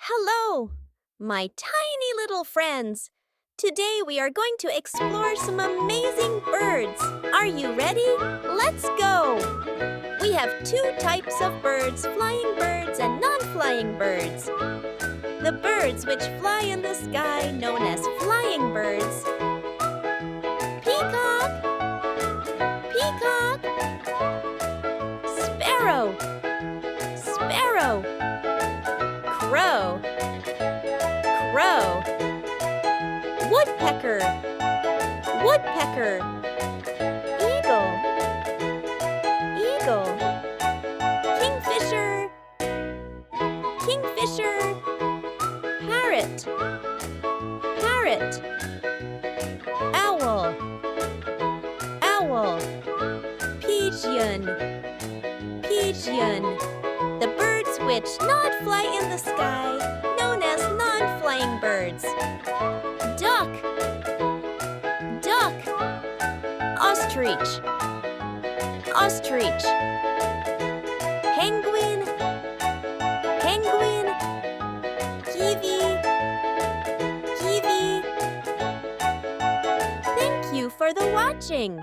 Hello, my tiny little friends. Today we are going to explore some amazing birds. Are you ready? Let's go! We have two types of birds, flying birds and non-flying birds. The birds which fly in the sky, known as flying birds. Peacock, peacock. Sparrow, sparrow. Crow, crow. Woodpecker, woodpecker. Eagle, eagle. Kingfisher, kingfisher. Parrot, parrot. Owl, owl. Pigeon, pigeon. The birds which not fly in the sky, known as non-flying birds. Duck, duck. Ostrich, ostrich. Penguin, penguin. Kiwi, kiwi. Thank you for the watching.